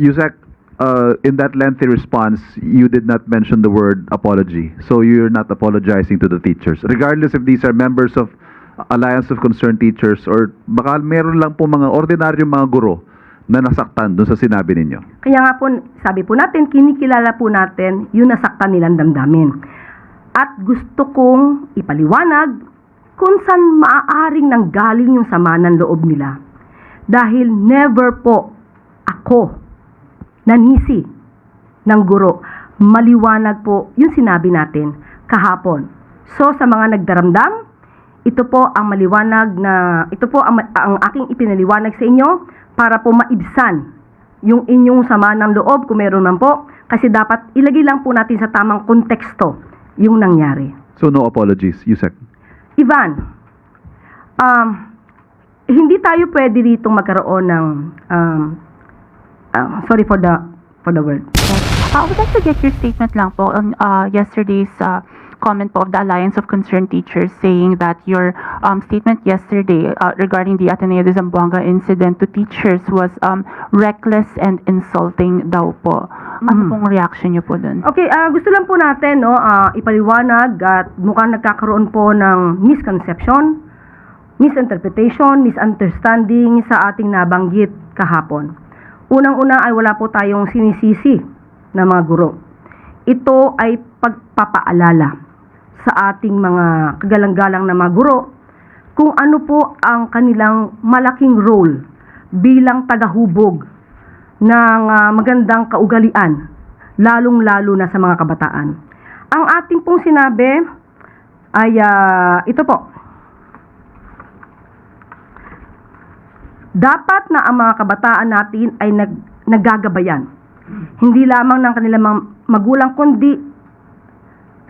Yusek, in that lengthy response, you did not mention the word apology. So you're not apologizing to the teachers. Regardless if these are members of Alliance of Concerned Teachers or baka meron lang po mga ordinaryong mga guro na nasaktan dun sa sinabi ninyo. Kaya nga po, sabi po natin, kinikilala po natin yung nasaktan nilang damdamin. At gusto kong ipaliwanag kung saan maaaring nanggaling yung sama ng loob nila. Dahil never po ako nanisi ng guro. Maliwanag po yung sinabi natin kahapon. So sa mga nagdaramdam, ito po ang maliwanag na, ito po ang aking ipinaliwanag sa inyo para po maibsan yung inyong sama ng loob kung meron man po, kasi dapat ilagay lang po natin sa tamang konteksto yung nangyari. So no apologies, Yusek. Ivan, hindi tayo pwede dito magkaroon ng sorry for the word. I would like to get your statement lang po on yesterday's comment po of the Alliance of Concerned Teachers saying that your statement yesterday regarding the Ateneo de Zamboanga incident to teachers was reckless and insulting daw po. Ano pong reaction niyo po dun? Okay, gusto lang po natin ipaliwanag at mukhang nagkakaroon po ng misconception, misinterpretation, misunderstanding sa ating nabanggit kahapon. Unang-una ay wala po tayong sinisisi na mga guro. Ito ay pagpapaalala sa ating mga kagalang-galang na mga guro kung ano po ang kanilang malaking role bilang tagahubog ng magandang kaugalian, lalong-lalo na sa mga kabataan. Ang ating pong sinabi ay ito po. Dapat na ang mga kabataan natin ay naggagabayan. Hindi lamang ng kanilang magulang kundi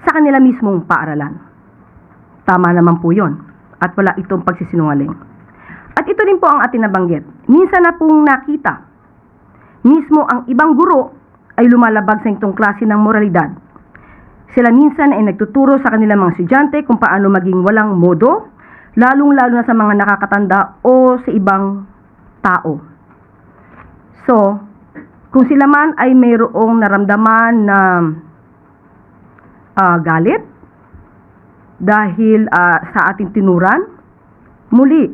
sa kanila mismong paaralan. Tama naman po yun. At wala itong pagsisinungaling. At ito rin po ang ating nabanggit. Minsan na pong nakita, mismo ang ibang guro ay lumalabag sa itong klase ng moralidad. Sila minsan ay nagtuturo sa kanilang mga estudyante kung paano maging walang modo, lalong-lalo na sa mga nakakatanda o sa ibang tao. So, kung sila man ay mayroong naramdaman na galit dahil sa ating tinuran, muli,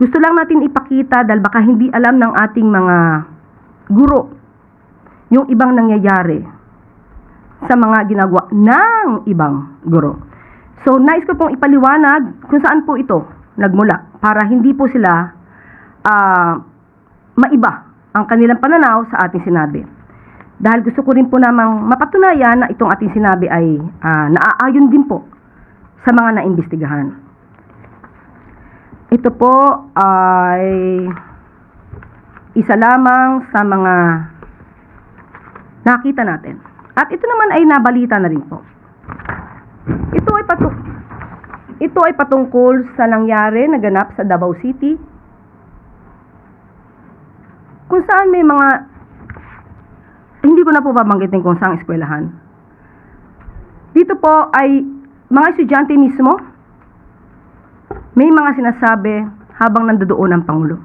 gusto lang natin ipakita dahil baka hindi alam ng ating mga guro yung ibang nangyayari sa mga ginagawa ng ibang guro. So, nais ko pong ipaliwanag kung saan po ito nagmula para hindi po sila maiba ang kanilang pananaw sa ating sinabi. Dahil gusto ko rin po namang mapatunayan na itong ating sinabi ay naaayon din po sa mga naimbestigahan. Ito po ay isa lamang sa mga nakita natin. At ito naman ay nabalita na rin po. Ito ay patungkol sa nangyari na ganap sa Davao City, kung saan may mga, hindi ko na po babanggitin kung saan eskwelahan. Dito po ay mga estudyante mismo, may mga sinasabi habang nandoon ang Pangulo.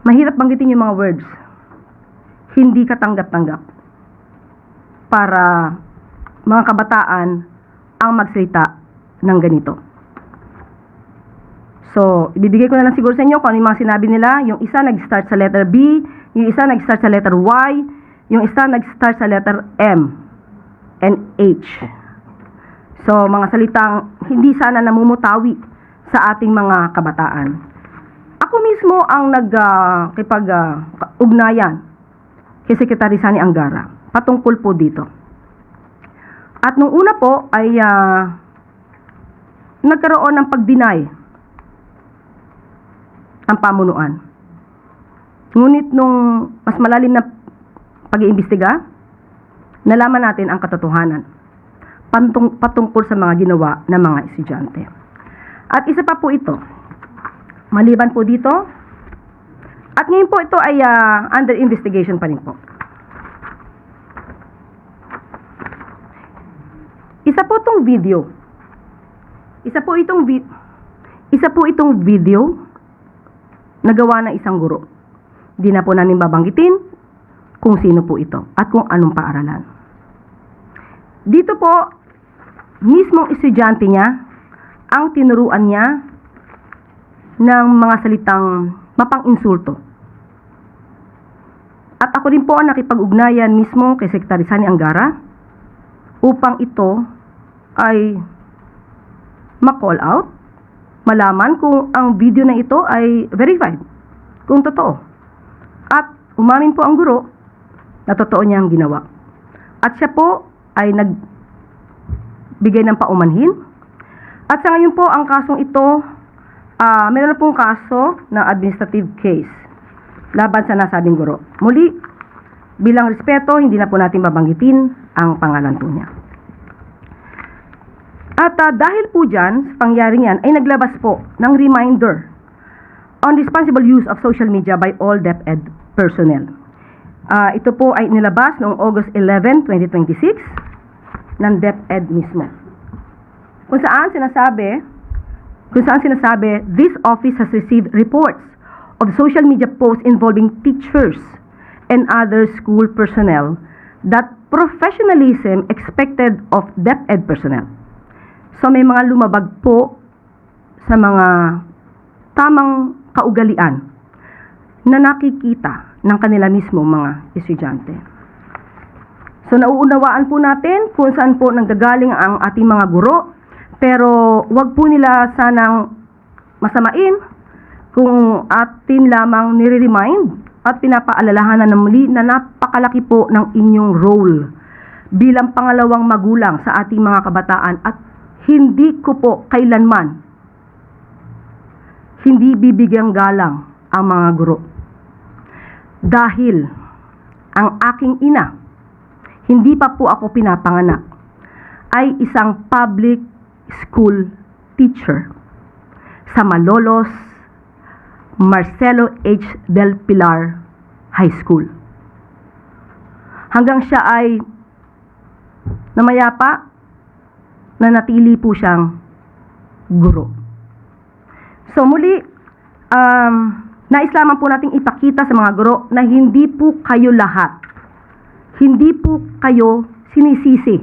Mahirap banggitin yung mga words. Hindi katanggap-tanggap para mga kabataan ang magsalita ng ganito. So, ibibigay ko na lang siguro sa inyo kung ano yung mga sinabi nila. Yung isa nag-start sa letter B, yung isa nag-start sa letter Y, yung isa nag-start sa letter M and H. So, mga salitang hindi sana namumutawi sa ating mga kabataan. Ako mismo ang nagkipag-ugnayan kay Secretary Sani Angara patungkol po dito. At nung una po ay nagkaroon ng pag-deny ang pamunuan. Ngunit nung mas malalim na pag-iimbestiga, nalaman natin ang katotohanan patungkol sa mga ginawa ng mga estudyante. At isa pa po ito, maliban po dito, at ngayon po ito ay under investigation pa rin po. Isa po itong video na gawa ng isang guro Di na po namin babanggitin kung sino po ito at kung anong paaralan. Dito po, mismong estudyante niya ang tinuruan niya ng mga salitang mapang-insulto. At ako rin po ang nakipag-ugnayan mismo kay Secretary Sani Angara upang ito ay ma-call out, malaman kung ang video na ito ay verified, kung totoo. At umamin po ang guro na totoo niyang ginawa. At siya po ay nagbigay ng paumanhin. At sa ngayon po, ang kasong ito, meron na pong kaso na administrative case laban sa nasabing guro. Muli, bilang respeto, hindi na po natin babanggitin ang pangalan po niya. At dahil po dyan, sa pangyaring yan, ay naglabas po ng reminder on responsible use of social media by all DepEd personnel. Ito po ay nilabas noong August 11, 2026 ng DepEd mismo. Kung saan sinasabi, this office has received reports of social media posts involving teachers and other school personnel that professionalism expected of DepEd personnel. So may mga lumabag po sa mga tamang kaugalian na nakikita ng kanila mismo mga estudyante. So nauunawaan po natin kung saan po nanggagaling ang ating mga guro, pero wag po nila sanang masamain kung atin lamang nire-remind at pinapaalalahanan na muli na napakalaki po ng inyong role bilang pangalawang magulang sa ating mga kabataan at hindi ko po kailanman hindi bibigyang galang ang mga guro. Dahil ang aking ina, hindi pa po ako pinapanganak, ay isang public school teacher sa Malolos Marcelo H. Del Pilar High School. Hanggang siya ay namayapa, nanatili po siyang guro. So muli, nais lamang po nating ipakita sa mga guro na hindi po kayo lahat, hindi po kayo sinisisi.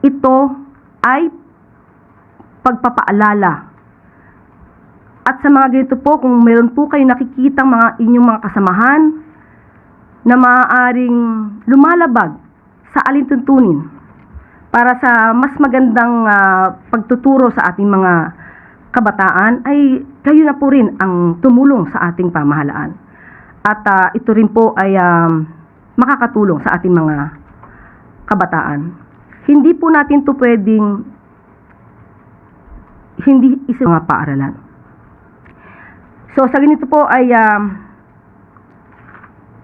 Ito ay pagpapaalala. At sa mga ganito po, kung meron po kayo nakikitang mga inyong mga kasamahan na maaaring lumalabag sa alintuntunin para sa mas magandang pagtuturo sa ating mga kabataan, ay kayo na po rin ang tumulong sa ating pamahalaan. At ito rin po ay makakatulong sa ating mga kabataan. Hindi po natin to pwedeng hindi isang mga paaralan. So sa ganito po ay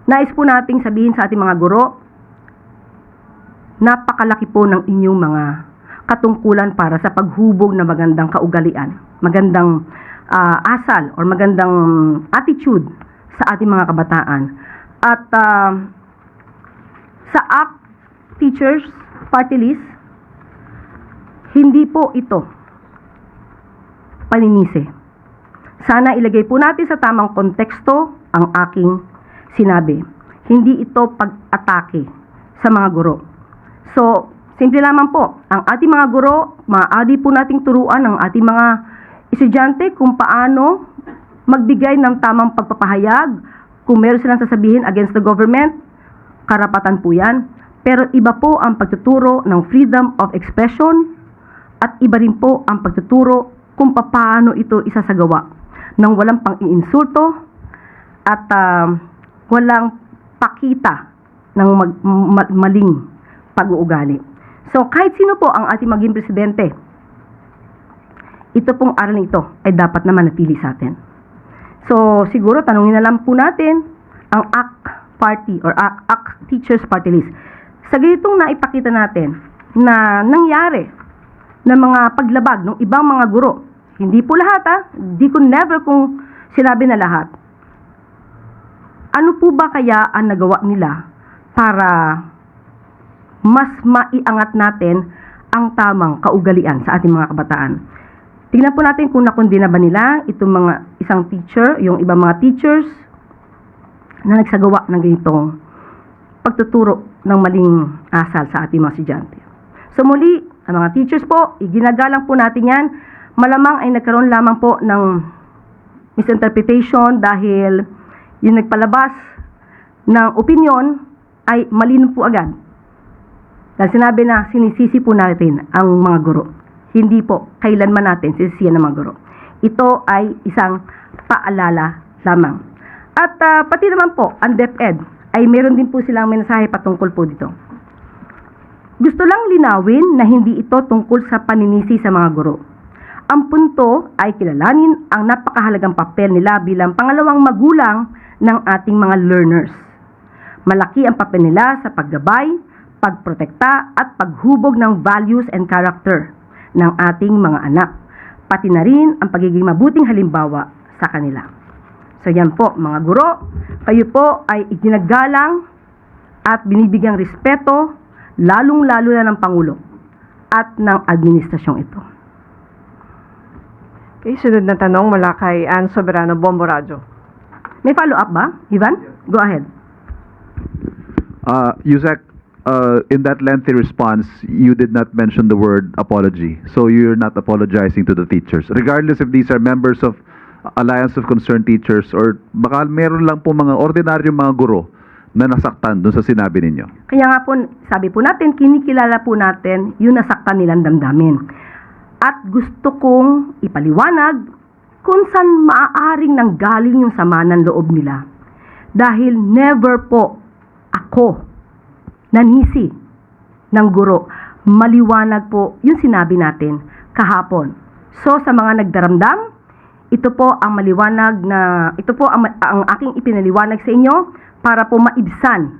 nais po nating sabihin sa ating mga guro, napakalaki po ng inyong mga katungkulan para sa paghubog na magandang kaugalian, magandang asal or magandang attitude sa ating mga kabataan. At sa ACT Teachers Party List, hindi po ito paninisi. Sana ilagay po natin sa tamang konteksto ang aking sinabi. Hindi ito pag-atake sa mga guro. So, simple lamang po, ang ating mga guro, maaari po nating turuan ang ating mga estudyante kung paano magbigay ng tamang pagpapahayag. Kung meron silang sasabihin against the government, karapatan po yan. Pero iba po ang pagtuturo ng freedom of expression at iba rin po ang pagtuturo kung paano ito isasagawa nang walang pang-iinsulto at walang pakita ng maling pag-uugali. So kahit sino po ang ating maging presidente, ito pong aral ito ay dapat na manatili sa atin. So siguro tanungin na lang po natin ang ACT Party or ACT Teachers Party List. Sa ganitong naipakita natin na nangyari na mga paglabag ng ibang mga guro, hindi po lahat di ko never kung sinabi na lahat. Ano po ba kaya ang nagawa nila para mas maiangat natin ang tamang kaugalian sa ating mga kabataan? Tingnan po natin kung nakundi na ba nila itong mga isang teacher, yung ibang mga teachers na nagsagawa ng ganitong pagtuturo ng maling asal sa ating mga estudyante. So muli, ang mga teachers po, iginagalang po natin yan. Malamang ay nagkaroon lamang po ng misinterpretation dahil yung nagpalabas ng opinion ay malino po agad. Dahil sinabi na sinisisi po natin ang mga guro. Hindi po kailanman natin sisisiyan ng mga guro. Ito ay isang paalala lamang. At pati naman po, ang DepEd ay meron din po silang mensahe patungkol po dito. Gusto lang linawin na hindi ito tungkol sa paninisi sa mga guro. Ang punto ay kilalanin ang napakahalagang papel nila bilang pangalawang magulang ng ating mga learners. Malaki ang papel nila sa paggabay, pagprotekta at paghubog ng values and character ng ating mga anak, pati na rin ang pagiging mabuting halimbawa sa kanila. So yan po mga guro, kayo po ay iginagalang at binibigyang respeto lalong-lalo na ng Pangulo at ng administrasyong ito. Okay, sunod na tanong mula kay Ann Soberano, Bombo Radio. May follow-up ba, Ivan? Go ahead. Yusek, in that lengthy response, you did not mention the word apology. So you're not apologizing to the teachers. Regardless if these are members of Alliance of Concerned Teachers or baka meron lang po mga ordinaryong mga guro na nasaktan dun sa sinabi ninyo. Kaya nga po, sabi po natin, kinikilala po natin yung nasaktan nilang damdamin. At gusto kong ipaliwanag kung saan maaaring nanggaling yung sama ng loob nila. Dahil never po ako nanisi ng guro. Maliwanag po yung sinabi natin kahapon. So sa mga nagdaramdam, ito po ang maliwanag na, ito po ang aking ipinaliwanag sa inyo para po maibsan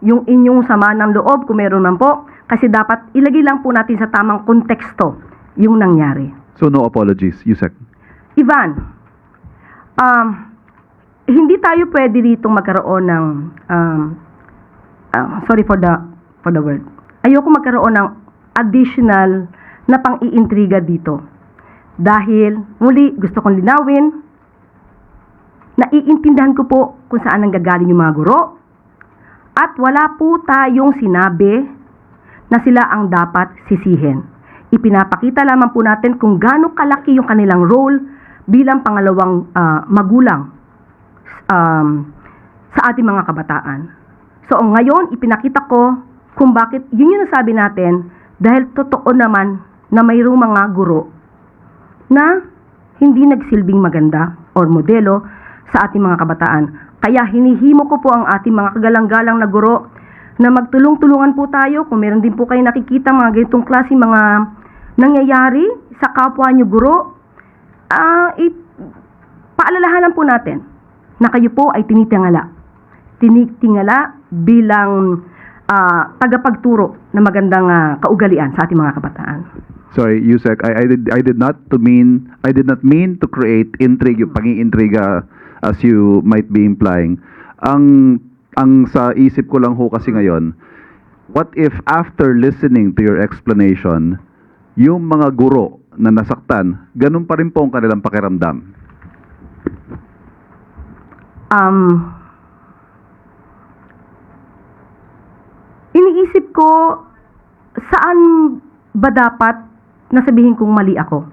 yung inyong sama ng loob kung meron man po. Kasi dapat ilagay lang po natin sa tamang konteksto yung nangyari. So no apologies, Yusek. Ivan, hindi tayo pwede dito magkaroon ng sorry for the word. Ayoko magkaroon ng additional na pang-iintriga dito. Dahil muli gusto kong linawin, naiintindihan ko po kung saan nanggagaling yung mga guro at wala po tayong sinabi na sila ang dapat sisihin. Ipinapakita lamang po natin kung gaano kalaki yung kanilang role bilang pangalawang magulang sa ating mga kabataan. So ngayon, ipinakita ko kung bakit yun yung nasabi natin dahil totoo naman na mayroong mga guro na hindi nagsilbing maganda or modelo sa ating mga kabataan. Kaya hinihimo ko po ang ating mga kagalang-galang na guro na magtulong-tulungan po tayo. Kung meron din po kayo nakikita mga ganitong klase mga nangyayari sa kapwa nyo guro, paalalahanan po natin na kayo po ay tinitingala bilang tagapagturo na magandang kaugalian sa ating mga kabataan. Sorry, Yusek, I did not mean to create intrigue, pang-iintriga as you might be implying. Ang sa isip ko lang ho kasi ngayon, what if after listening to your explanation, yung mga guro na nasaktan, ganun pa rin po ang kanilang pakiramdam? Iniisip ko, saan ba dapat nasabihin kong mali ako?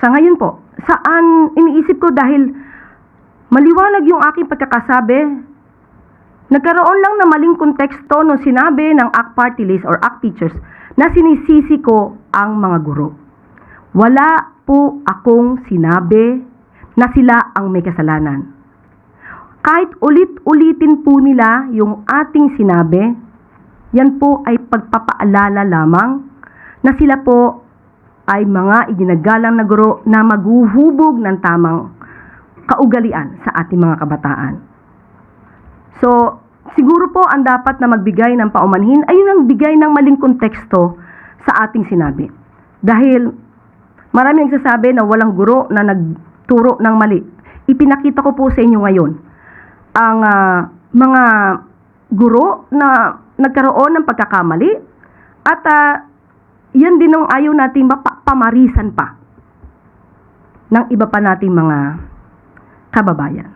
Sa ngayon po, saan iniisip ko dahil maliwanag yung aking pagkakasabi, nagkaroon lang na maling konteksto nung sinabi ng ACT Party List or ACT Teachers na sinisisi ko ang mga guro. Wala po akong sinabi na sila ang may kasalanan. Kahit ulit-ulitin po nila yung ating sinabi, yan po ay pagpapaalala lamang na sila po ay mga iginagalang na guro na maghuhubog ng tamang kaugalian sa ating mga kabataan. So, siguro po ang dapat na magbigay ng paumanhin ay yung bigay ng maling konteksto sa ating sinabi. Dahil marami nagsasabi na walang guro na nagturo ng mali. Ipinakita ko po sa inyo ngayon ang mga guro na nagkaroon ng pagkakamali at yan din ang ayaw nating pamarisan pa ng iba pa nating mga kababayan.